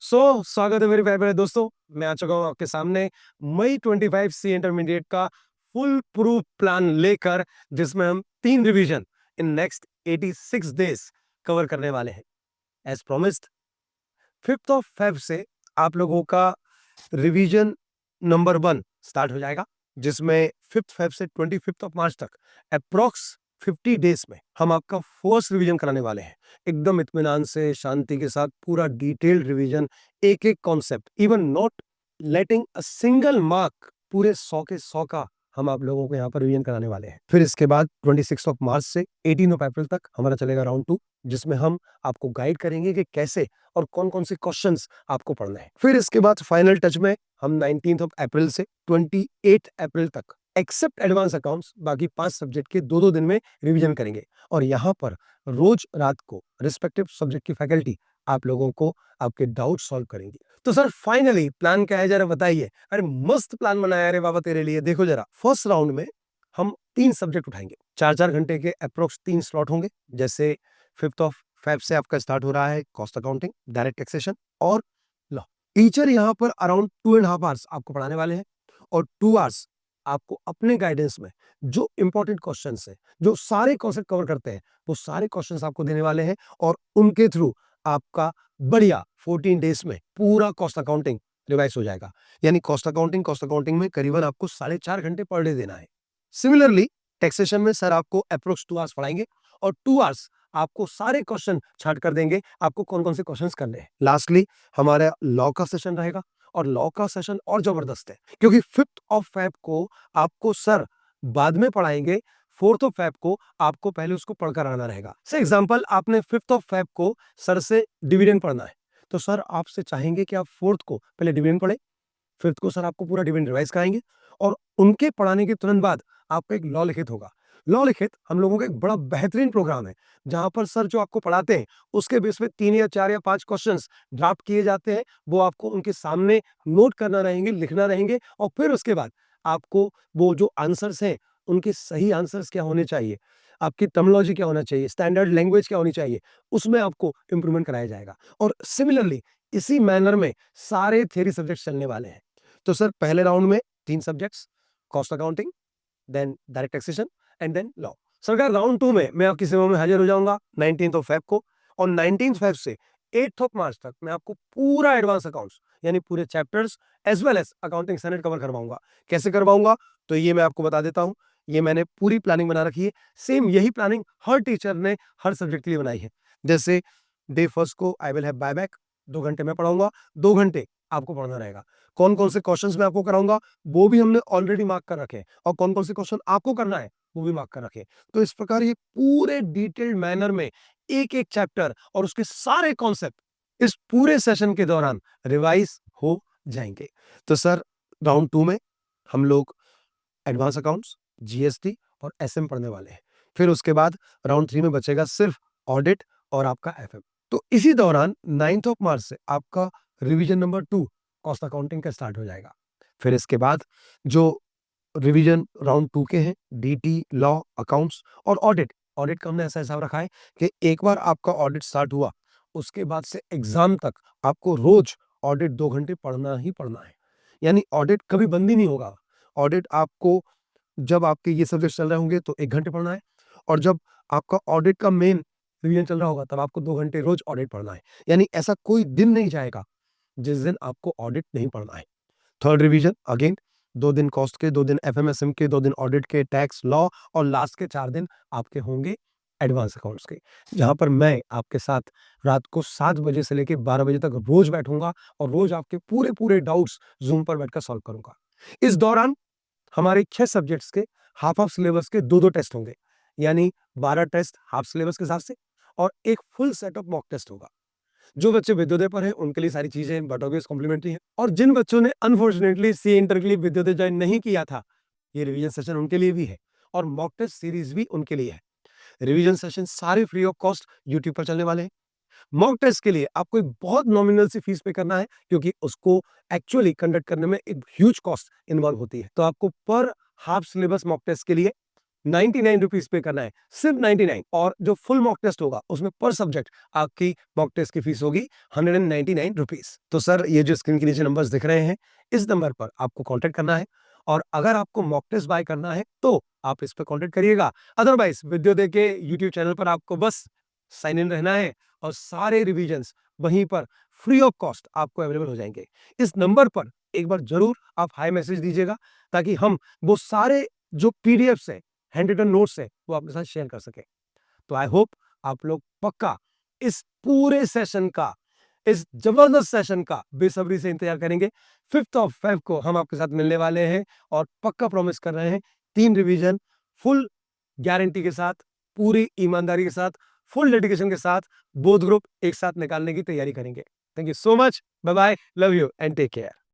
स्वागत है मेरे प्यारे प्यारे दोस्तों। मैं आ चुका हूं आपके सामने मई 25 सी इंटरमीडिएट का फुल प्रूफ प्लान लेकर, जिसमें हम 3 revision in next 86 days cover करने वाले हैं। एज प्रोमिस्ड 5 से आप लोगों का रिवीजन नंबर 1 स्टार्ट हो जाएगा, जिसमें 5 से 25 तक अप्रोक्स 50 डेज में हम आपका फर्स्ट रिवीजन कराने वाले हैं। एकदम इत्मीनान से, शांति के साथ पूरा डिटेल्ड रिवीजन, एक एक concept, even not letting a single mark, पूरे 100 के 100 का हम आप लोगों को यहाँ पर रिवीजन कराने वाले हैं। फिर इसके बाद 26 मार्च से 18 अप्रैल तक हमारा चलेगा राउंड 2, जिसमें हम आपको गाइड करेंगे कि कैसे और कौन कौन से क्वेश्चंस आपको पढ़ने हैं। फिर इसके बाद फाइनल टच में हम 19 अप्रैल से 28 अप्रैल तक एक्सेप्ट एडवांस अकाउंट्स बाकी 5 सब्जेक्ट के 2-2 दिन में रिवीजन करेंगे, और यहाँ पर रोज रात को रिस्पेक्टिव सब्जेक्ट की फैकल्टी आप लोगों को आपके डाउट सॉल्व करेंगी। तो सर फाइनली प्लान क्या है, जरा बताइए। अरे मस्त प्लान बनाया रे बाबा तेरे लिए। देखो जरा, फर्स्ट राउंड में हम 3 सब्जेक्ट उठाएंगे, 4-4 घंटे के अप्रोक्स 3 स्लॉट होंगे। जैसे 5 से आपका स्टार्ट हो रहा है कॉस्ट अकाउंटिंग, डायरेक्ट टैक्सेशन और लॉ। टीचर यहाँ पर अराउंड 2.5 आवर्स आपको पढ़ाने वाले हैं, और 2 आवर्स आपको अपने गाइडेंस में जो इंपॉर्टेंट क्वेश्चंस है, जो सारे कॉन्सेप्ट कवर करते हैं, वो सारे क्वेश्चंस आपको देने वाले हैं, और उनके थ्रू आपका बढ़िया 14 डेज में पूरा कॉस्ट अकाउंटिंग रिवाइज हो जाएगा। यानी कॉस्ट अकाउंटिंग में करीबन आपको 4.5 घंटे पर डे देना है। सिमिलरली टैक्सेशन में सर आपको अप्रोक्स 2 आवर्स पढ़ाएंगे, और 2 आवर्स आपको सारे क्वेश्चन छांट कर देंगे, आपको कौन कौन से क्वेश्चंस करने हैं। लास्टली हमारा लॉ का सेशन रहेगा, और लॉ का सेशन और जबरदस्त है, क्योंकि 5 को आपको सर बाद में पढ़ाएंगे, 4 को आपको पहले उसको पढ़कर आना रहेगा। से एग्जांपल, आपने 5 को सर से डिविडेंड पढ़ना है, तो सर आपसे चाहेंगे कि आप 4 को पहले डिविडेंड पढ़े, 5 को सर आपको पूरा डिविडेंड रिवाइज कराएंगे, और उनके पढ़ाने के तुरंत बाद आपका एक लॉ लिखित होगा। लॉ लिखित हम लोगों का एक बड़ा बेहतरीन प्रोग्राम है, जहां पर सर जो आपको पढ़ाते हैं उसके बेस पे 3 या 4 या 5 क्वेश्चंस ड्राफ्ट किए जाते हैं। वो आपको उनके सामने नोट करना रहेंगे, लिखना रहेंगे, और फिर उसके बाद आपको वो जो आंसर्स हैं उनके सही आंसर्स क्या होने चाहिए, आपकी टर्मिनोलॉजी क्या होना चाहिए, स्टैंडर्ड लैंग्वेज क्या होनी चाहिए, उसमें आपको इंप्रूवमेंट कराया जाएगा। और सिमिलरली इसी मैनर में सारे थ्योरी सब्जेक्ट्स चलने वाले हैं। तो सर पहले राउंड में 3 subjects, cost accounting, then direct taxation and then law. सरकार राउंड 2 में मैं आपकी सेवा में हाजिर हो जाऊंगा 19 फेब को, और 19 फेब से 8 मार्च तक मैं आपको पूरा एडवांस अकाउंट्स यानी पूरे chapters as well as accounting standard cover करवाऊंगा। कैसे करवाऊंगा, तो ये मैं आपको बता देता हूं। ये मैंने पूरी प्लानिंग बना रखी है, सेम यही प्लानिंग हर टीचर ने हर सब्जेक्ट के लिए बनाई है। जैसे डे फर्स्ट को आई विल हैव बायबैक, 2 घंटे मैं पढ़ाऊंगा, 2 घंटे आपको पढ़ना रहेगा। कौन कौन से क्वेश्चंस मैं आपको कराऊंगा वो भी हमने ऑलरेडी मार्क कर रखे हैं, और कौन कौन से क्वेश्चन आपको करना है वो भी मार्क कर रखे हैं। तो इस प्रकार ये पूरे डिटेल्ड मैनर में एक एक चैप्टर और उसके सारे कॉन्सेप्ट इस पूरे सेशन के दौरान रिवाइज हो जाएंगे। तो सर राउंड 2 में हम लोग एडवांस अकाउंट्स, जीएसटी और एसएम पढ़ने वाले हैं। फिर उसके बाद राउंड 3 में बचेगा सिर्फ ऑडिट और आपका एफएम। तो इसी दौरान 9 मार्च से आपका रिवीजन नंबर 2 कॉस्ट अकाउंटिंग का स्टार्ट हो जाएगा। फिर इसके बाद जो रिवीजन राउंड 2 के हैं, डीटी, लॉ, अकाउंट्स और ऑडिट। ऑडिट का हमने ऐसा हिसाब रखा है कि एक बार आपका ऑडिट स्टार्ट हुआ, उसके बाद से एग्जाम तक आपको रोज ऑडिट 2 घंटे पढ़ना ही पढ़ना है। यानी ऑडिट कभी बंद ही नहीं होगा। ऑडिट आपको जब आपके ये सब्जेक्ट चल रहे होंगे तो 1 घंटे पढ़ना है, और जब आपका ऑडिट का मेन रिवीजन चल रहा होगा तब आपको 2 घंटे रोज ऑडिट पढ़ना है। यानी ऐसा कोई दिन नहीं जाएगा जिस दिन आपको ऑडिट नहीं पढ़ना है। थर्ड रिवीजन अगेन 2 दिन कॉस्ट के, 2 दिन एफएमएसएम के, 2 दिन ऑडिट के, टैक्स, लॉ, और लास्ट के 4 दिन आपके होंगे एडवांस अकाउंट्स के, जहां पर मैं आपके साथ रात को 7 बजे से लेकर 12 बजे तक रोज बैठूंगा, और रोज आपके पूरे पूरे डाउट्स जूम पर बैठकर सॉल्व करूंगा। इस दौरान हमारे 6 सब्जेक्ट्स के हाफ ऑफ सिलेबस के 2-2 टेस्ट होंगे, यानी 12 टेस्ट हाफ सिलेबस के हिसाब से, और एक full set of mock test होगा। जो बच्चे विद्योदय पर हैं उनके लिए सारी चीजें बट ऑब्वियस कॉम्प्लीमेंट्री है, और जिन बच्चों ने अनफॉर्चुनेटली सी इंटर के लिए विद्योदय ज्वाइन नहीं किया था, ये रिवीजन सेशन उनके लिए भी है, और मॉक टेस्ट सीरीज भी उनके लिए है। रिवीजन सेशन सारे फ्री ऑफ कॉस्ट यूट्यूब पर चलने वाले हैं। मॉक टेस्ट के लिए आपको एक बहुत नॉमिनल सी फीस पे करना है, क्योंकि उसको एक्चुअली कंडक्ट करने में एक ह्यूज कॉस्ट इन्वॉल्व होती है। तो आपको पर हाफ सिलेबस मॉक टेस्ट के लिए ₹99 पे करना है, सिर्फ 99। और जो फुल मॉक टेस्ट होगा उसमें पर सब्जेक्ट आपकी मॉक टेस्ट की फीस होगी ₹199। तो सर ये जो स्क्रीन के नीचे नंबर्स दिख रहे हैं, इस नंबर पर आपको कांटेक्ट करना है और अगर आपको मॉक टेस्ट बाय करना है तो आप इस पर कांटेक्ट करिएगा। अदरवाइज विद्योदय के यूट्यूब चैनल पर आपको बस साइन इन रहना है और सारे रिविजन्स वहीं पर फ्री ऑफ कॉस्ट आपको अवेलेबल हो जाएंगे। इस नंबर पर एक बार जरूर आप हाई मैसेज दीजिएगा ताकि हम वो सारे जो पीडीएफ्स है, हैंड रिटन नोट्स है, वो आपके साथ शेयर कर सके। तो आई होप आप लोग पक्का इस पूरे सेशन का, इस जबरदस्त सेशन का बेसब्री से इंतजार करेंगे। 5th ऑफ फेब को हम आपके साथ मिलने वाले हैं और पक्का प्रॉमिस कर रहे हैं 3 रिवीजन फुल गारंटी के साथ, पूरी ईमानदारी के साथ, फुल डेडिकेशन के साथ बोथ ग्रुप एक साथ निकालने की तैयारी करेंगे। Thank you so much, bye bye, love you and take care.